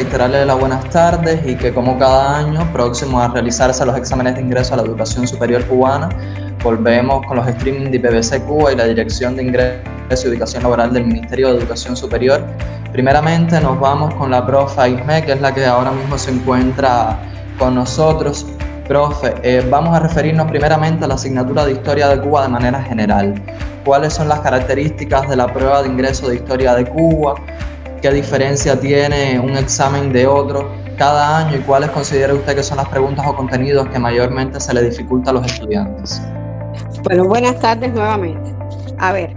reiterarles las buenas tardes y que como cada año, próximo a realizarse los exámenes de ingreso a la educación superior cubana, volvemos con los streaming de IPBC Cuba y la Dirección de Ingreso y Educación Laboral del Ministerio de Educación Superior. Primeramente nos vamos con la profe Aismé, que es la que ahora mismo se encuentra con nosotros. Profe, vamos a referirnos primeramente a la asignatura de Historia de Cuba de manera general. ¿Cuáles son las características de la prueba de ingreso de Historia de Cuba? ¿Qué diferencia tiene un examen de otro cada año y cuáles considera usted que son las preguntas o contenidos que mayormente se le dificulta a los estudiantes? Bueno, buenas tardes nuevamente. A ver,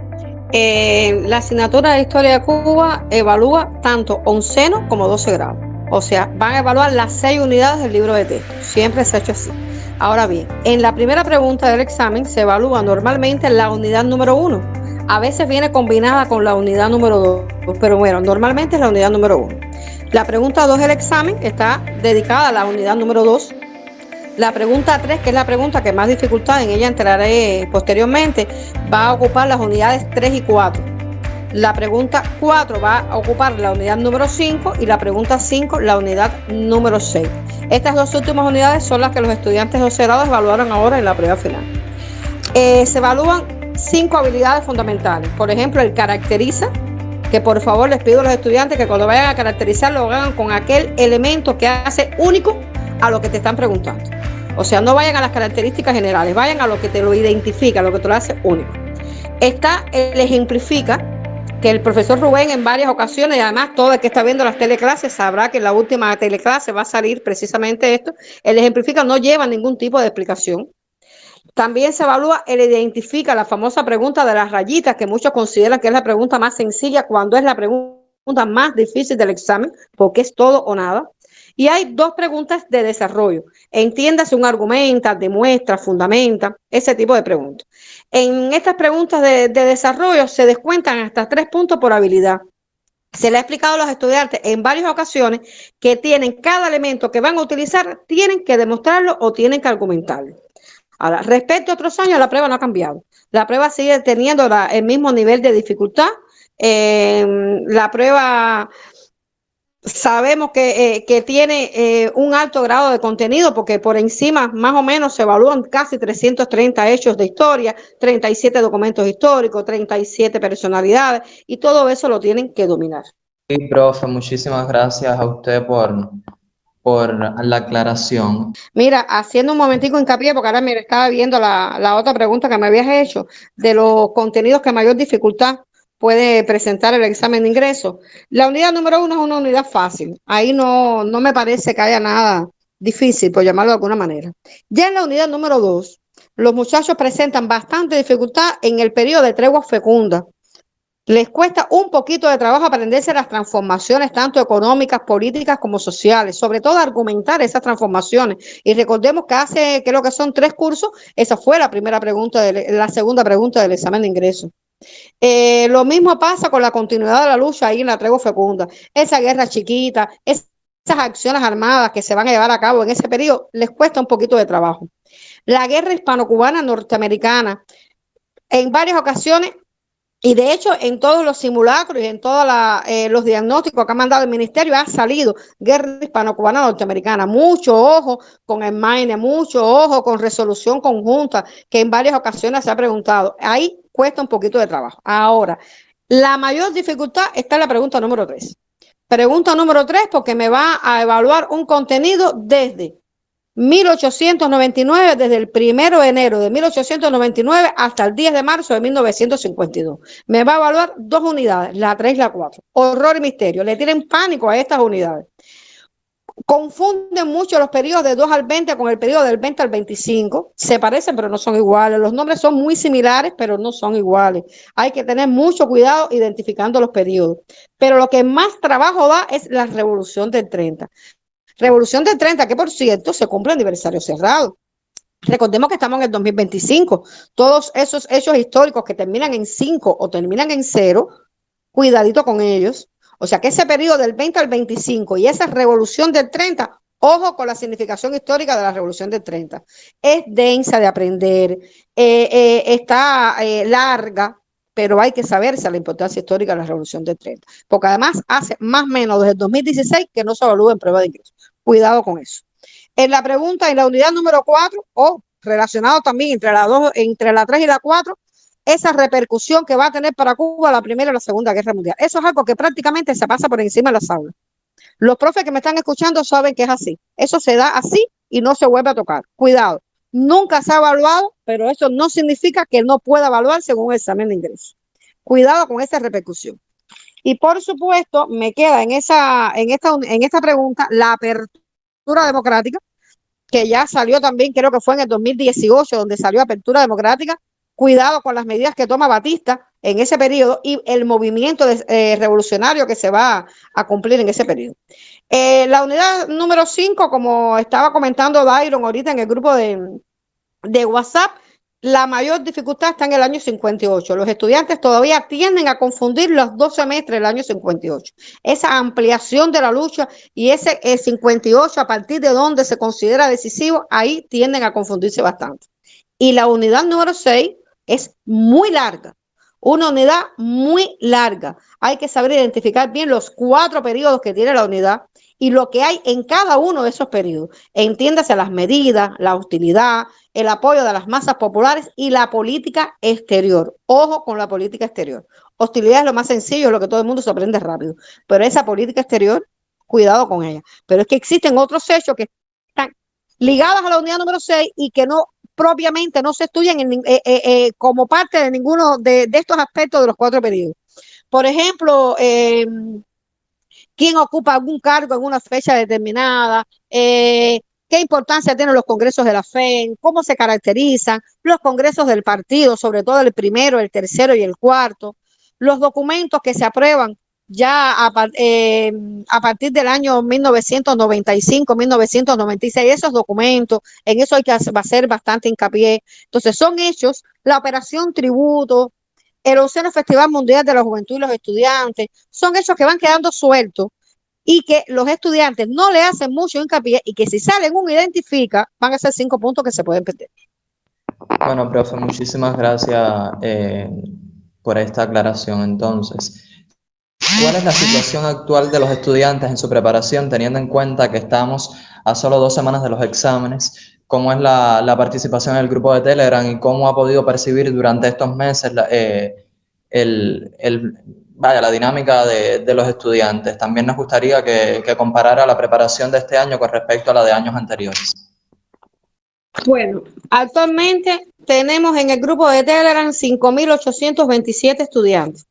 la asignatura de Historia de Cuba evalúa tanto onceno como 12 grados. O sea, van a evaluar las 6 unidades del libro de texto. Siempre se ha hecho así. Ahora bien, en la primera pregunta del examen se evalúa normalmente la unidad número 1. A veces viene combinada con la unidad número 2, pero bueno, normalmente es la unidad número 1. La pregunta 2 del examen está dedicada a la unidad número 2. La pregunta 3, que es la pregunta que más dificultad, en ella entraré posteriormente, va a ocupar las unidades 3 y 4. La pregunta 4 va a ocupar la unidad número 5 y la pregunta 5 la unidad número 6. Estas dos últimas unidades son las que los estudiantes de 12 grados evaluaron ahora en la prueba final. Se evalúan 5 habilidades fundamentales. Por ejemplo, el caracteriza, que por favor les pido a los estudiantes que cuando vayan a caracterizar lo hagan con aquel elemento que hace único a lo que te están preguntando. O sea, no vayan a las características generales, vayan a lo que te lo identifica, a lo que te lo hace único. Está el ejemplifica, que el profesor Rubén en varias ocasiones, y además todo el que está viendo las teleclases sabrá que en la última teleclase va a salir precisamente esto. El ejemplifica no lleva ningún tipo de explicación. También se evalúa el identifica, la famosa pregunta de las rayitas, que muchos consideran que es la pregunta más sencilla cuando es la pregunta más difícil del examen, porque es todo o nada. Y hay 2 preguntas de desarrollo. Entiéndase un argumenta, demuestra, fundamenta, ese tipo de preguntas. En estas preguntas de desarrollo se descuentan hasta 3 puntos por habilidad. Se le ha explicado a los estudiantes en varias ocasiones que tienen cada elemento que van a utilizar, tienen que demostrarlo o tienen que argumentarlo. Ahora, respecto a otros años, la prueba no ha cambiado. La prueba sigue teniendo el mismo nivel de dificultad. La prueba sabemos que tiene un alto grado de contenido porque por encima más o menos se evalúan casi 330 hechos de historia, 37 documentos históricos, 37 personalidades y todo eso lo tienen que dominar. Sí, profe, muchísimas gracias a usted por la aclaración. Mira, haciendo un momentico hincapié, porque ahora me estaba viendo la otra pregunta que me habías hecho, de los contenidos que mayor dificultad puede presentar el examen de ingreso. La unidad número 1 es una unidad fácil. Ahí no me parece que haya nada difícil, por llamarlo de alguna manera. Ya en la unidad número 2, los muchachos presentan bastante dificultad en el periodo de tregua fecunda. Les cuesta un poquito de trabajo aprenderse las transformaciones, tanto económicas, políticas como sociales, sobre todo argumentar esas transformaciones. Y recordemos que hace, creo que son 3 cursos, esa fue la primera pregunta, la segunda pregunta del examen de ingreso. Lo mismo pasa con la continuidad de la lucha ahí en la tregua fecunda. Esa guerra chiquita, esas acciones armadas que se van a llevar a cabo en ese periodo, les cuesta un poquito de trabajo. La guerra hispano-cubana norteamericana, en varias ocasiones, y de hecho, en todos los simulacros y en todos los diagnósticos que ha mandado el ministerio ha salido guerra hispano-cubana norteamericana. Mucho ojo con el MAINE, mucho ojo con resolución conjunta, que en varias ocasiones se ha preguntado. Ahí cuesta un poquito de trabajo. Ahora, la mayor dificultad está en la pregunta número 3. Pregunta número 3 porque me va a evaluar un contenido desde 1899, desde el 1 de enero de 1899 hasta el 10 de marzo de 1952. Me va a evaluar 2 unidades, la 3 y la 4. Horror y misterio. Le tienen pánico a estas unidades. Confunden mucho los periodos de 2 al 20 con el periodo del 20 al 25. Se parecen, pero no son iguales. Los nombres son muy similares, pero no son iguales. Hay que tener mucho cuidado identificando los periodos. Pero lo que más trabajo da es la Revolución del 30. Revolución del 30, que por cierto se cumple aniversario cerrado. Recordemos que estamos en el 2025. Todos esos hechos históricos que terminan en 5 o terminan en 0, cuidadito con ellos. O sea que ese periodo del 20 al 25 y esa revolución del 30, ojo con la significación histórica de la revolución del 30. Es densa de aprender, está larga, pero hay que saberse la importancia histórica de la Revolución del 30, porque además hace más o menos desde el 2016 que no se evalúa en prueba de ingreso. Cuidado con eso. En la pregunta, en la unidad número 4, o relacionado también entre la 2, entre la 3 y la 4, esa repercusión que va a tener para Cuba la Primera y la Segunda Guerra Mundial. Eso es algo que prácticamente se pasa por encima de las aulas. Los profes que me están escuchando saben que es así. Eso se da así y no se vuelve a tocar. Cuidado. Nunca se ha evaluado, pero eso no significa que no pueda evaluar según un examen de ingreso. Cuidado con esa repercusión. Y por supuesto, me queda en esta pregunta la apertura democrática, que ya salió también, creo que fue en el 2018, donde salió apertura democrática. Cuidado con las medidas que toma Batista en ese periodo y el movimiento revolucionario que se va a cumplir en ese periodo. La unidad número 5, como estaba comentando Dairon ahorita en el grupo de WhatsApp, la mayor dificultad está en el año 58. Los estudiantes todavía tienden a confundir los 2 semestres del año 58. Esa ampliación de la lucha y ese 58 a partir de donde se considera decisivo, ahí tienden a confundirse bastante. Y la unidad número 6 es muy larga, una unidad muy larga. Hay que saber identificar bien los 4 periodos que tiene la unidad y lo que hay en cada uno de esos periodos. Entiéndase las medidas, la hostilidad, el apoyo de las masas populares y la política exterior. Ojo con la política exterior. Hostilidad es lo más sencillo, es lo que todo el mundo se aprende rápido. Pero esa política exterior, cuidado con ella. Pero es que existen otros hechos que están ligados a la unidad número 6 y que no propiamente no se estudian como parte de ninguno de estos aspectos de los 4 periodos. Por ejemplo, quién ocupa algún cargo en una fecha determinada, qué importancia tienen los congresos de la FEN, cómo se caracterizan, los congresos del partido, sobre todo el primero, el tercero y el cuarto, los documentos que se aprueban ya a partir del año 1995, 1996, esos documentos, en eso hay que hacer bastante hincapié. Entonces son hechos, la operación tributo, el 11º Festival Mundial de la Juventud y los Estudiantes, son hechos que van quedando sueltos y que los estudiantes no le hacen mucho hincapié y que si salen uno identifica, van a ser 5 puntos que se pueden perder. Bueno, profe, muchísimas gracias por esta aclaración. Entonces, ¿cuál es la situación actual de los estudiantes en su preparación, teniendo en cuenta que estamos a solo 2 semanas de los exámenes? ¿Cómo es la participación en el grupo de Telegram y cómo ha podido percibir durante estos meses la dinámica de los estudiantes? También nos gustaría que comparara la preparación de este año con respecto a la de años anteriores. Bueno, actualmente tenemos en el grupo de Telegram 5.827 estudiantes,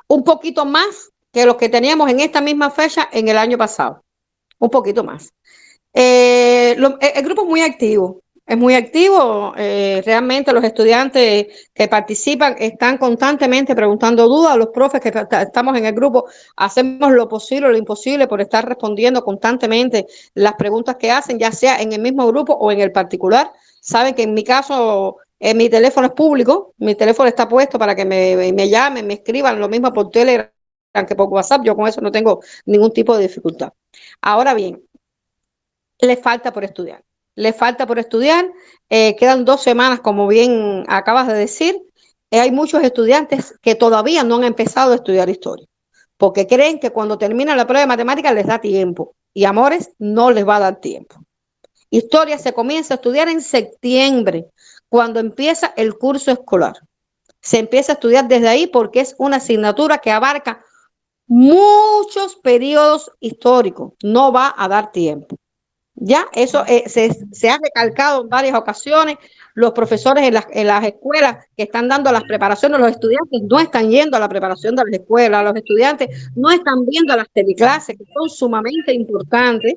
un poquito más que los que teníamos en esta misma fecha en el año pasado, un poquito más. El grupo es muy activo, realmente los estudiantes que participan están constantemente preguntando dudas, los profes que estamos en el grupo hacemos lo posible, lo imposible por estar respondiendo constantemente las preguntas que hacen, ya sea en el mismo grupo o en el particular. Saben que en mi caso mi teléfono es público, mi teléfono está puesto para que me llamen, me escriban, lo mismo por Telegram que por WhatsApp, yo con eso no tengo ningún tipo de dificultad. Ahora bien, le falta por estudiar. Le falta por estudiar. Quedan 2 semanas, como bien acabas de decir. Hay muchos estudiantes que todavía no han empezado a estudiar historia, porque creen que cuando terminan la prueba de matemáticas les da tiempo. Y amores, no les va a dar tiempo. Historia se comienza a estudiar en septiembre, cuando empieza el curso escolar. Se empieza a estudiar desde ahí porque es una asignatura que abarca muchos periodos históricos. No va a dar tiempo. Ya, eso se ha recalcado en varias ocasiones. Los profesores en las escuelas que están dando las preparaciones, los estudiantes no están yendo a la preparación de las escuelas, los estudiantes no están viendo las teleclases, que son sumamente importantes.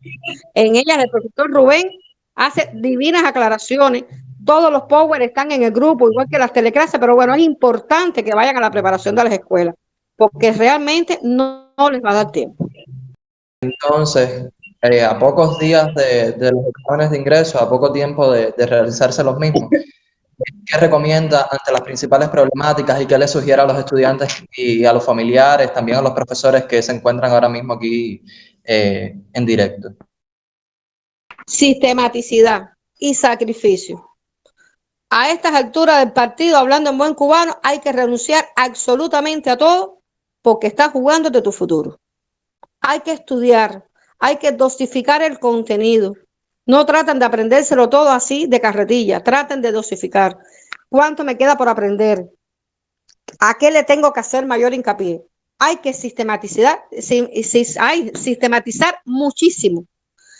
En ellas el profesor Rubén hace divinas aclaraciones. Todos los power están en el grupo, igual que las teleclases, pero bueno, es importante que vayan a la preparación de las escuelas, porque realmente no les va a dar tiempo. Entonces, a pocos días de los exámenes de ingreso, a poco tiempo de realizarse los mismos, ¿qué recomienda ante las principales problemáticas y qué le sugiere a los estudiantes y a los familiares, también a los profesores que se encuentran ahora mismo aquí en directo? Sistematicidad y sacrificio. A estas alturas del partido, hablando en buen cubano, hay que renunciar absolutamente a todo porque estás jugando de tu futuro. Hay que estudiar, hay que dosificar el contenido. No traten de aprendérselo todo así de carretilla, traten de dosificar. ¿Cuánto me queda por aprender? ¿A qué le tengo que hacer mayor hincapié? Hay que sistematizar muchísimo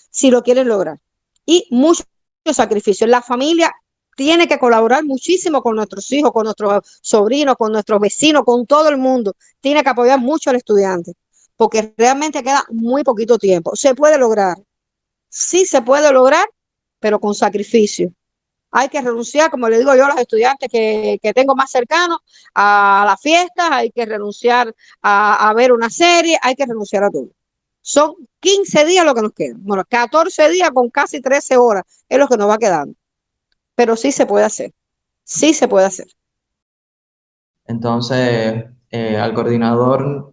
si lo quieren lograr. Y mucho sacrificio. La familia tiene que colaborar muchísimo con nuestros hijos, con nuestros sobrinos, con nuestros vecinos, con todo el mundo. Tiene que apoyar mucho al estudiante, porque realmente queda muy poquito tiempo. Se puede lograr, sí se puede lograr, pero con sacrificio. Hay que renunciar, como le digo yo a los estudiantes que tengo más cercanos, a las fiestas, hay que renunciar a ver una serie, hay que renunciar a todo. Son 15 días lo que nos quedan. Bueno, 14 días con casi 13 horas es lo que nos va quedando. Pero sí se puede hacer. Sí se puede hacer. Entonces, al coordinador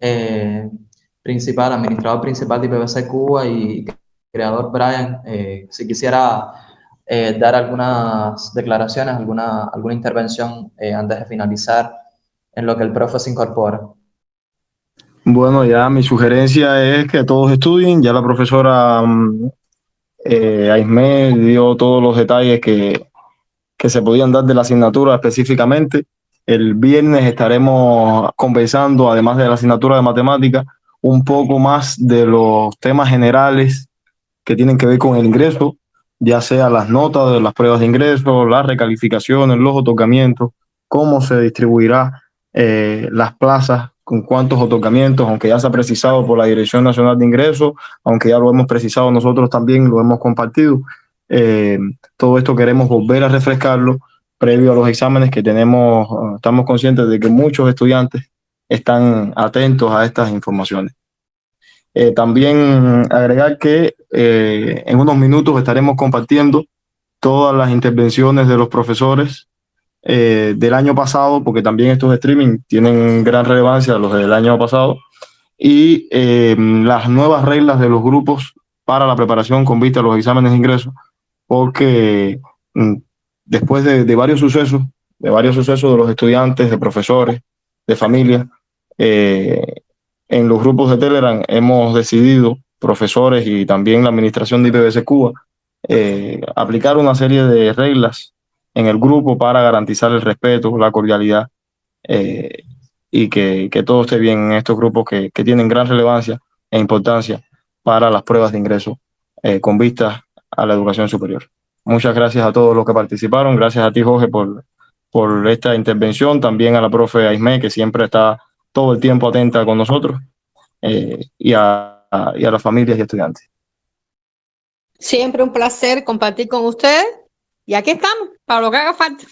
principal, administrador principal de IPVC Cuba y creador Brian, si quisiera dar algunas declaraciones, alguna intervención antes de finalizar en lo que el profe se incorpora. Bueno, ya mi sugerencia es que todos estudien. Ya la profesora Aismé dio todos los detalles que se podían dar de la asignatura específicamente. El viernes estaremos conversando, además de la asignatura de matemáticas, un poco más de los temas generales que tienen que ver con el ingreso, ya sea las notas de las pruebas de ingreso, las recalificaciones, los otorgamientos, cómo se distribuirá las plazas, con cuántos otorgamientos, aunque ya se ha precisado por la Dirección Nacional de Ingresos, aunque ya lo hemos precisado nosotros también, lo hemos compartido. Todo esto queremos volver a refrescarlo previo a los exámenes que tenemos. Estamos conscientes de que muchos estudiantes están atentos a estas informaciones. También agregar que en unos minutos estaremos compartiendo todas las intervenciones de los profesores del año pasado, porque también estos streaming tienen gran relevancia, los del año pasado, y las nuevas reglas de los grupos para la preparación con vista a los exámenes de ingreso, porque después de varios sucesos, de los estudiantes, de profesores, de familias, en los grupos de Telegram hemos decidido, profesores y también la administración de IPVC Cuba, aplicar una serie de reglas en el grupo para garantizar el respeto, la cordialidad eh, y que todo esté bien en estos grupos que tienen gran relevancia e importancia para las pruebas de ingreso con vista a la educación superior. Muchas gracias a todos los que participaron. Gracias a ti, Jorge, por esta intervención. También a la profe Aismé, que siempre está todo el tiempo atenta con nosotros, y a las familias y estudiantes. Siempre un placer compartir con ustedes. Y aquí estamos, para lo que haga falta.